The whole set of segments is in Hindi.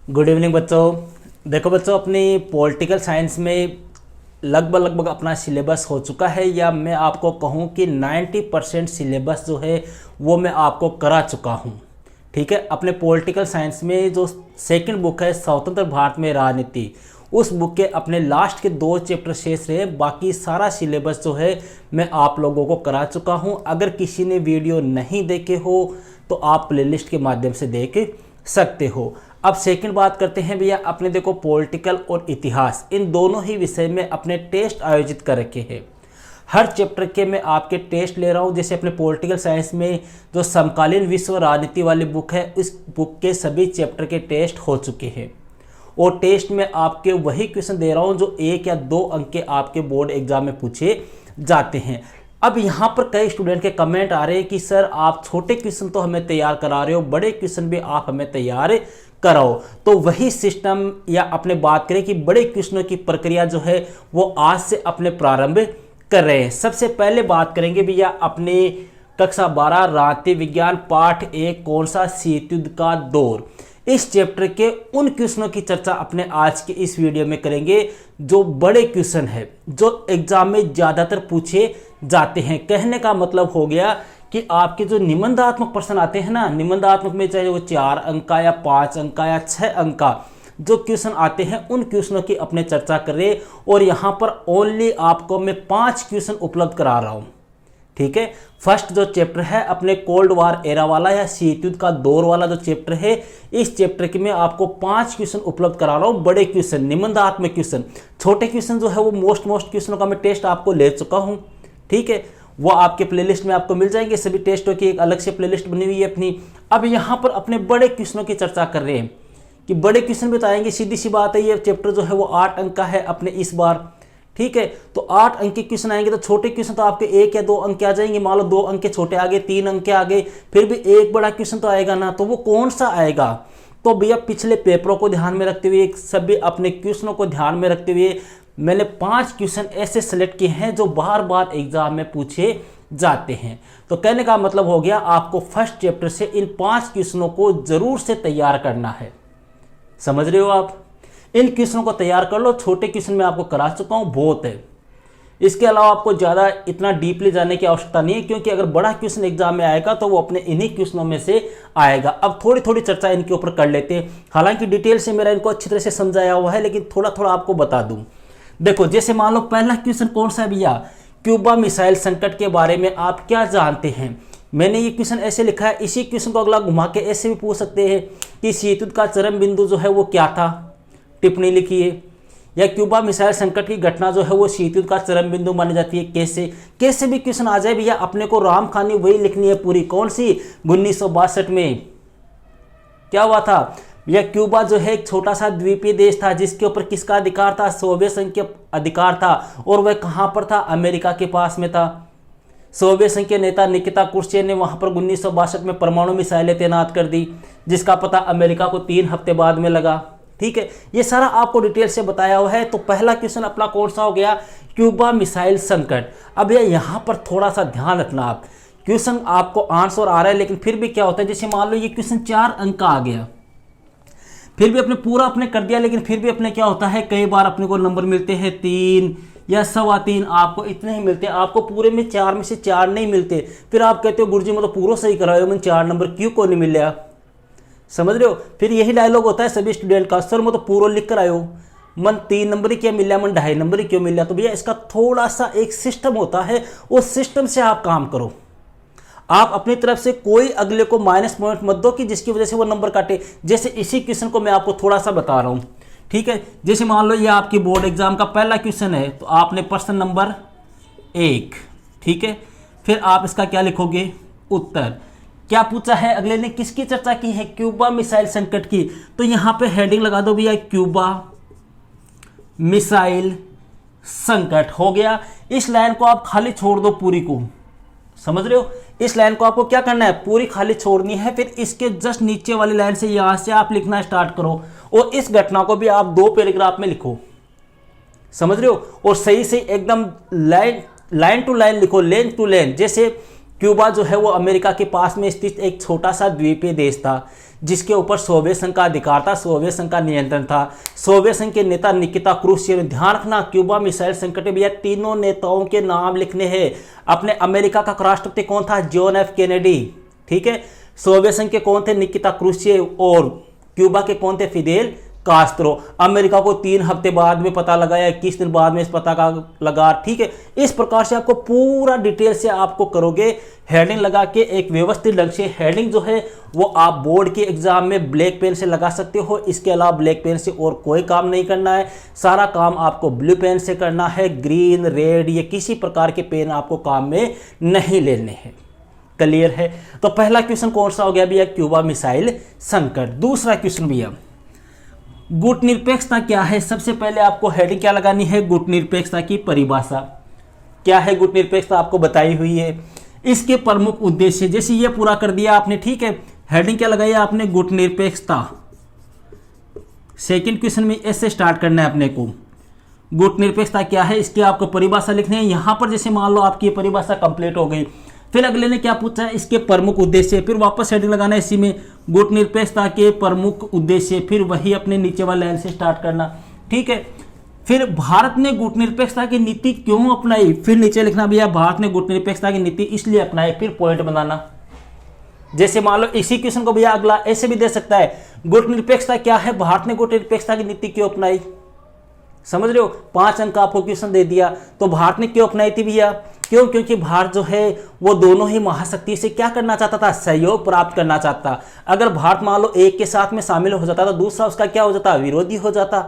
गुड इवनिंग बच्चों। देखो बच्चों, अपनी पॉलिटिकल साइंस में लगभग अपना सिलेबस हो चुका है, या मैं आपको कहूँ कि 90% सिलेबस जो है वो मैं आपको करा चुका हूँ। ठीक है, अपने पॉलिटिकल साइंस में जो सेकंड बुक है स्वतंत्र भारत में राजनीति, उस बुक के अपने लास्ट के 2 चैप्टर शेष रहे। बाकी सारा सिलेबस जो है मैं आप लोगों को करा चुका हूँ। अगर किसी ने वीडियो नहीं देखे हो तो आप प्लेलिस्ट के माध्यम से देख सकते हो। अब सेकंड बात करते हैं भैया, अपने देखो पॉलिटिकल और इतिहास इन दोनों ही विषय में अपने टेस्ट आयोजित कर रखे हैं। हर चैप्टर के मैं आपके टेस्ट ले रहा हूं। जैसे अपने पॉलिटिकल साइंस में जो समकालीन विश्व राजनीति वाली बुक है, इस बुक के सभी चैप्टर के टेस्ट हो चुके हैं, और टेस्ट में आपके वही क्वेश्चन दे रहा हूं जो 1 या 2 अंक के आपके बोर्ड एग्जाम में पूछे जाते हैं। अब यहाँ पर कई स्टूडेंट के कमेंट आ रहे हैं कि सर आप छोटे क्वेश्चन तो हमें तैयार करा रहे हो, बड़े क्वेश्चन भी आप हमें तैयार कराओ। तो वही सिस्टम या अपने बात करें कि बड़े क्वेश्चनों की प्रक्रिया जो है वो आज से अपने प्रारंभ कर रहे हैं। सबसे पहले बात करेंगे भैया अपने कक्षा 12 राजनीति विज्ञान पाठ 1 कौन सा, शीत युद्ध का दौर। इस चैप्टर के उन क्वेश्चनों की चर्चा अपने आज के इस वीडियो में करेंगे जो बड़े क्वेश्चन है, जो एग्जाम में ज़्यादातर पूछे जाते हैं। कहने का मतलब हो गया कि आपके जो निबंधात्मक प्रश्न आते हैं ना, निबंधात्मक में चाहे वो 4 अंक का या 5 अंक का या 6 अंक का जो क्वेश्चन आते हैं, उन क्वेश्चनों की अपने चर्चा करें। और यहाँ पर ओनली आपको मैं 5 क्वेश्चन उपलब्ध करा रहा हूँ। ठीक है, फर्स्ट जो चैप्टर है अपने कोल्ड वार एरा वाला या शीत युद्ध का दौर वाला जो चैप्टर है, इस चैप्टर के मैं आपको 5 क्वेश्चन उपलब्ध करा रहा हूँ। बड़े क्वेश्चन, निबंधात्मक क्वेश्चन। छोटे क्वेश्चन जो है वो मोस्ट क्वेश्चनों का मैं टेस्ट आपको ले चुका हूँ। ठीक है, वो आपके प्लेलिस्ट में आपको मिल जाएंगे। सभी टेस्टों की एक अलग से प्लेलिस्ट बनी हुई है अपनी। अब यहाँ पर अपने बड़े क्वेश्चनों की चर्चा कर रहे हैं कि बड़े क्वेश्चन भी तो आएंगे। सीधी सी बात है, ये चैप्टर जो है वो 8 अंक का है अपने इस बार। ठीक है, तो 8 अंक के क्वेश्चन आएंगे, तो छोटे क्वेश्चन तो आपके 1 या 2 अंक के आ जाएंगे। मान लो 2 अंक के छोटे आ गए, 3 अंक के आ गए, फिर भी एक बड़ा क्वेश्चन तो आएगा ना। तो वो कौन सा आएगा? तो भैया पिछले पेपरों को ध्यान में रखते हुए, सभी अपने क्वेश्चनों को ध्यान में रखते हुए मैंने 5 क्वेश्चन ऐसे सेलेक्ट किए हैं जो बार बार एग्जाम में पूछे जाते हैं। तो कहने का मतलब हो गया आपको फर्स्ट चैप्टर से इन 5 क्वेश्चनों को जरूर से तैयार करना है। समझ रहे हो आप? इन क्वेश्चनों को तैयार कर लो। छोटे क्वेश्चन मैं आपको करा चुका हूं, बहुत है। इसके अलावा आपको ज़्यादा इतना डीपली जाने की आवश्यकता नहीं है, क्योंकि अगर बड़ा क्वेश्चन एग्जाम में आएगा तो वो अपने इन्हीं क्वेश्चनों में से आएगा। अब थोड़ी थोड़ी चर्चा इनके ऊपर कर लेते हैं। हालांकि डिटेल से मेरा इनको अच्छी तरह से समझाया हुआ है, लेकिन थोड़ा थोड़ा आपको बता दूं। देखो, जैसे मान लो पहला क्वेश्चन कौन सा है भैया, क्यूबा मिसाइल संकट के बारे में आप क्या जानते हैं। मैंने ये क्वेश्चन ऐसे लिखा है। इसी क्वेश्चन को अगला घुमा के ऐसे भी पूछ सकते हैं कि शीत युद्ध का चरम बिंदु जो है वो क्या था, टिप्पणी लिखिए। या क्यूबा मिसाइल संकट की घटना जो है वो शीत युद्ध का चरम बिंदु मानी जाती है, कैसे। कैसे भी क्वेश्चन आ जाए भैया, अपने को राम कहानी वही लिखनी है पूरी। कौन सी? 1962 में क्या हुआ था भैया, क्यूबा जो है एक छोटा सा द्वीपीय देश था, जिसके ऊपर किसका अधिकार था? सोवियत संघ के अधिकार था। और वह कहां पर था? अमेरिका के पास में था। सोवियत संघ के नेता निकिता क्रुश्चेव ने वहां पर 1962 में परमाणु मिसाइलें तैनात कर दी, जिसका पता अमेरिका को 3 हफ्ते बाद में लगा। ठीक है, ये सारा आपको डिटेल से बताया हुआ है। तो पहला क्वेश्चन अपना कौन सा हो गया? क्यूबा मिसाइल संकट। अब यहाँ पर थोड़ा सा ध्यान रखना आप, क्वेश्चन आपको आंसर आ रहा है, लेकिन फिर भी क्या होता है, जैसे मान लो ये क्वेश्चन 4 अंक का आ गया, फिर भी अपने पूरा अपने कर दिया, लेकिन फिर भी अपने क्या होता है, कई बार अपने को नंबर मिलते हैं 3 या 3.25, आपको इतने ही मिलते हैं। आपको पूरे में 4 में से 4 नहीं मिलते। फिर आप कहते हो गुरुजी मैं तो पूरा सही कराया, मैंने 4 नंबर क्यों को नहीं मिला? समझ रहे हो? फिर यही डायलॉग होता है सभी स्टूडेंट का, सर मैं तो पूरा लिख कर आयो, मन 3 नंबर ही क्या मिला, मन 2.5 नंबर ही क्यों मिला? तो भैया इसका थोड़ा सा एक सिस्टम होता है, उस सिस्टम से आप काम करो। आप अपनी तरफ से कोई अगले को माइनस पॉइंट मत दो कि जिसकी वजह से वो नंबर काटे। जैसे इसी क्वेश्चन को मैं आपको थोड़ा सा बता रहा हूं। ठीक है, जैसे मान लो ये आपकी बोर्ड एग्जाम का पहला क्वेश्चन है, तो आपने प्रश्न नंबर 1, ठीक है, फिर आप इसका क्या लिखोगे? उत्तर। क्या पूछा है अगले ने, किसकी चर्चा की है? क्यूबा मिसाइल संकट की। तो यहां पे हेडिंग लगा दो भैया, क्यूबा मिसाइल संकट। हो गया। इस लाइन को आप खाली छोड़ दो पूरी को। समझ रहे हो? इस लाइन को आपको क्या करना है, पूरी खाली छोड़नी है। फिर इसके जस्ट नीचे वाली लाइन से यहां से आप लिखना स्टार्ट करो, और इस घटना को भी आप 2 पैराग्राफ में लिखो। समझ रहे हो? और सही से एकदम लाइन टू लाइन लिखो, लेन टू लेन। जैसे क्यूबा जो है वो अमेरिका के पास में स्थित एक छोटा सा द्वीपीय देश था जिसके ऊपर सोवियत संघ का अधिकार था, सोवियत संघ का नियंत्रण था। सोवियत संघ के नेता निकिता क्रूश्चेव, ध्यान रखना क्यूबा मिसाइल संकट में यह तीनों नेताओं के नाम लिखने हैं। अपने अमेरिका का राष्ट्रपति कौन था? जॉन एफ कैनेडी, ठीक है। सोवियत संघ के कौन थे? निकिता क्रूश्चेव। और क्यूबा के कौन थे? Fidel Castro. अमेरिका को 3 हफ्ते बाद में पता लगा या 21 दिन बाद में इस पता का लगा, ठीक है। इस प्रकार से आपको पूरा डिटेल से आपको करोगे, हेडिंग लगा के एक व्यवस्थित ढंग से। हेडिंग जो है वो आप बोर्ड के एग्जाम में ब्लैक पेन से लगा सकते हो, इसके अलावा ब्लैक पेन से और कोई काम नहीं करना है। सारा काम आपको ब्लू पेन से करना है, ग्रीन, रेड, ये किसी प्रकार के पेन आपको काम में नहीं लेने हैं। क्लियर है? तो पहला क्वेश्चन कौन सा हो गया भैया? क्यूबा मिसाइल संकट। दूसरा क्वेश्चन भैया, गुटनिरपेक्षता क्या है? सबसे पहले आपको हेडिंग क्या लगानी है? गुटनिरपेक्षता की परिभाषा क्या है? गुटनिरपेक्षता आपको बताई हुई है। इसके प्रमुख उद्देश्य, जैसे ये पूरा कर दिया आपने, ठीक है। हेडिंग क्या लगाई आपने? गुटनिरपेक्षता। सेकंड क्वेश्चन में ऐसे स्टार्ट करना है अपने को, गुटनिरपेक्षता क्या है, इसकी आपको परिभाषा लिखनी है। यहां पर जैसे मान लो आपकी परिभाषा कंप्लीट हो गई, फिर अगले ने क्या पूछा है? इसके प्रमुख उद्देश्य, फिर वापस हेडिंग लगाना है इसी में, गुटनिरपेक्षता के प्रमुख उद्देश्य, फिर वही अपने नीचे वाले लाइन से स्टार्ट करना, ठीक है। फिर भारत ने गुटनिरपेक्षता की नीति क्यों अपनाई? फिर नीचे लिखना भैया भारत ने गुटनिरपेक्षता की नीति इसलिए अपनाई, फिर पॉइंट बनाना। जैसे मान लो इसी क्वेश्चन को भैया अगला ऐसे भी दे सकता है, गुटनिरपेक्षता क्या है, भारत ने गुटनिरपेक्षता की नीति क्यों अपनाई। समझ रहे हो? 5 अंक का आपको क्वेश्चन दे दिया। तो भारत ने क्यों अपनाई थी भैया? क्यों? क्योंकि भारत जो है वो दोनों ही महाशक्ति से क्या करना चाहता था? सहयोग प्राप्त करना चाहता। अगर भारत मान लो एक के साथ में शामिल हो जाता तो दूसरा उसका क्या हो जाता? विरोधी हो जाता।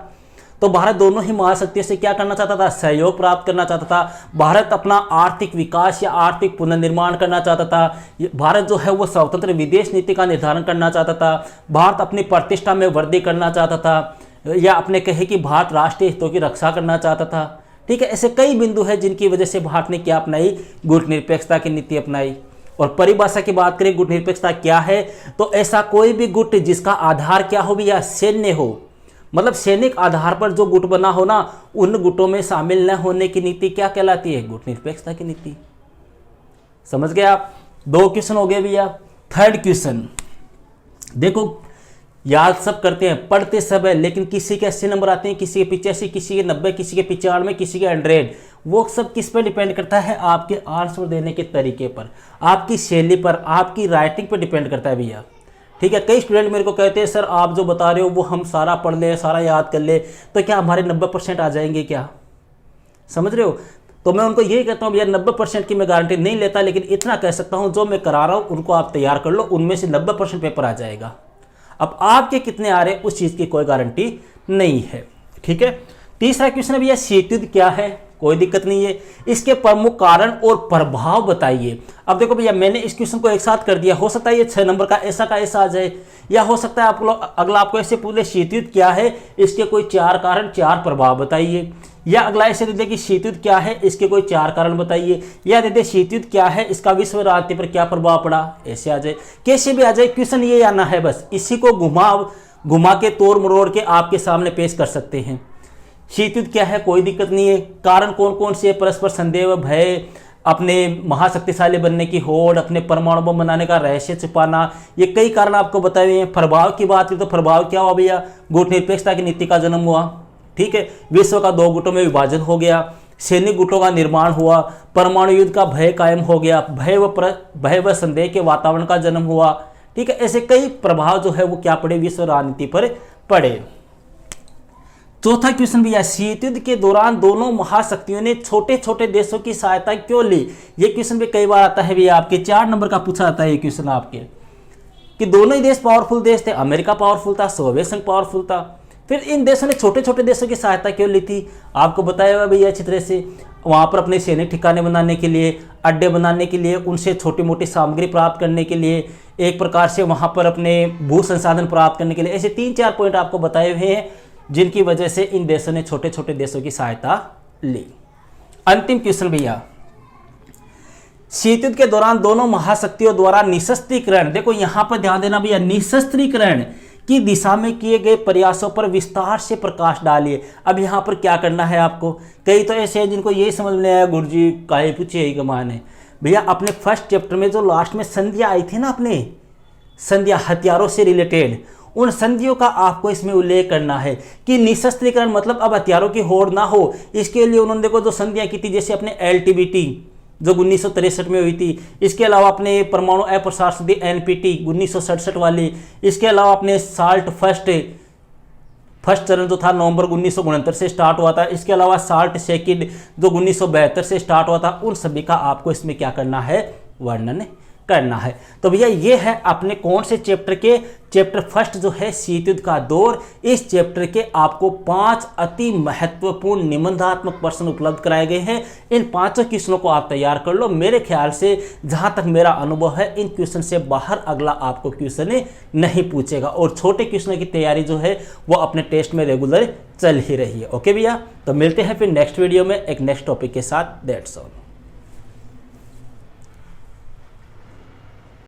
तो भारत दोनों ही महाशक्तियों से क्या करना चाहता था? सहयोग प्राप्त करना चाहता था। भारत अपना आर्थिक विकास या आर्थिक पुनर्निर्माण करना चाहता था। भारत जो है वो स्वतंत्र विदेश नीति का निर्धारण करना चाहता था। भारत अपनी प्रतिष्ठा में वृद्धि करना चाहता था, या अपने कहे कि भारत राष्ट्रीय हितों की रक्षा करना चाहता था, ठीक है। ऐसे कई बिंदु है जिनकी वजह से भारत ने क्या अपनाई? गुटनिरपेक्षता की नीति अपनाई। और परिभाषा की बात करें गुटनिरपेक्षता क्या है, तो ऐसा कोई भी गुट जिसका आधार क्या हो भैया? सैन्य हो, मतलब सैनिक आधार पर जो गुट बना हो ना, उन गुटों में शामिल न होने की नीति क्या कहलाती है? गुटनिरपेक्षता की नीति। समझ गए आप? 2 क्वेश्चन हो गए भैया। थर्ड क्वेश्चन देखो, याद सब करते हैं, पढ़ते सब है, लेकिन किसी के 80 नंबर आते हैं, किसी के 85, किसी के 90, किसी के 95, किसी के 100। वो सब किस पर डिपेंड करता है? आपके आंसर देने के तरीके पर, आपकी शैली पर, आपकी राइटिंग पर डिपेंड करता है भैया, ठीक है। कई स्टूडेंट मेरे को कहते हैं सर आप जो बता रहे हो वो हम सारा पढ़ ले, सारा याद कर ले, तो क्या हमारे 90% आ जाएंगे क्या? समझ रहे हो? तो मैं उनको यही कहता हूँ भैया 90% की मैं गारंटी नहीं लेता, लेकिन इतना कह सकता हूँ जो मैं करा रहा हूँ उनको आप तैयार कर लो, उनमें से 90% पेपर आ जाएगा। अब आपके कितने आ रहे हैं उस चीज की कोई गारंटी नहीं है, ठीक है। तीसरा क्वेश्चन है भैया शीत युद्ध क्या है? कोई दिक्कत नहीं है। इसके प्रमुख कारण और प्रभाव बताइए। अब देखो भैया मैंने इस क्वेश्चन को एक साथ कर दिया, हो सकता है ये 6 नंबर का ऐसा आ जाए, या हो सकता है अगला आपको ऐसे पूछे शीत युद्ध क्या है, इसके कोई 4 कारण 4 प्रभाव बताइए, या अगला ऐसे दे दे कि शीत युद्ध क्या है, इसके कोई 4 कारण बताइए, या दे दे शीत युद्ध क्या है, इसका विश्व राजनीति पर क्या प्रभाव पड़ा। ऐसे आ जाए, कैसे भी आ जाए, क्वेश्चन ये आना है बस। इसी को घुमा के तोड़ मरोड़ के आपके सामने पेश कर सकते हैं। शीत युद्ध क्या है, कोई दिक्कत नहीं है। कारण कौन कौन से? परस्पर संदेह, भय, अपने महाशक्तिशाली बनने की होड़, अपने परमाणु बम बनाने का रहस्य छिपाना, ये कई कारण आपको बताए हुए हैं। प्रभाव की बात करें तो प्रभाव क्या हुआ भैया? गुटनिरपेक्षता की नीति का जन्म हुआ, ठीक है। विश्व का 2 गुटों में विभाजन हो गया, सैनिक गुटों का निर्माण हुआ, परमाणु युद्ध का भय कायम हो गया, भय व संदेह के वातावरण का जन्म हुआ, ठीक है। ऐसे कई प्रभाव जो है वो क्या पड़े? विश्व राजनीति पर पड़े। चौथा क्वेश्चन भैया, शीत युद्ध के दौरान दोनों महाशक्तियों ने छोटे छोटे देशों की सहायता क्यों ली? ये क्वेश्चन भी कई बार आता है भैया, आपके 4 नंबर का पूछा जाता है ये क्वेश्चन आपके, कि दोनों ही देश पावरफुल देश थे, अमेरिका पावरफुल था, सोवियत संघ पावरफुल था, फिर इन देशों ने छोटे छोटे देशों की सहायता क्यों ली थी? आपको बताया हुआ भैया अच्छी तरह से, वहाँ पर अपने सैनिक ठिकाने बनाने के लिए, अड्डे बनाने के लिए, उनसे छोटी मोटी सामग्री प्राप्त करने के लिए, एक प्रकार से वहाँ पर अपने भू संसाधन प्राप्त करने के लिए। ऐसे 3-4 पॉइंट आपको बताए हुए हैं जिनकी वजह से इन देशों ने छोटे छोटे देशों की सहायता ली। अंतिम क्वेश्चन भैया, शीत युद्ध के दौरान दोनों महाशक्तियों द्वारा निशस्त्रीकरण, देखो यहां पर ध्यान देना भैया, निशस्त्रीकरण की दिशा में किए गए प्रयासों पर विस्तार से प्रकाश डालिए। अब यहां पर क्या करना है आपको? कई तो ऐसे हैं जिनको यही समझ में आया गुरुजी काहे पूछे यही कमान है, भैया अपने फर्स्ट चैप्टर में जो लास्ट में संधियाँ आई थी ना, अपने संधियाँ हथियारों से रिलेटेड, उन संधियों का आपको इसमें उल्लेख करना है कि निशस्त्रीकरण मतलब अब हथियारों की होड़ ना हो। इसके लिए उन्होंने देखो जो संधियाँ की थी, जैसे अपने LTBT जो 1963 में हुई थी, इसके अलावा अपने परमाणु अप्रसार संधि NPT 1967 वाली, इसके अलावा अपने साल्ट फर्स्ट चरण जो था नवंबर 1969 से स्टार्ट हुआ था, इसके अलावा साल्ट सेकंड जो 1972 से स्टार्ट हुआ था, उन सभी का आपको इसमें क्या करना है, वर्णन करना है। तो भैया ये है अपने कौन से चैप्टर के, चैप्टर फर्स्ट जो है शीत युद्ध का दौर। इस चैप्टर के आपको 5 अति महत्वपूर्ण निबंधात्मक प्रश्न उपलब्ध कराए गए हैं। इन 5 क्वेश्चनों को आप तैयार कर लो। मेरे ख्याल से जहां तक मेरा अनुभव है, इन क्वेश्चन से बाहर अगला आपको क्वेश्चन नहीं पूछेगा, और छोटे क्वेश्चनों की तैयारी जो है वो अपने टेस्ट में रेगुलर चल ही रही है। ओके भैया, तो मिलते हैं फिर नेक्स्ट वीडियो में एक नेक्स्ट टॉपिक के साथ। That's all.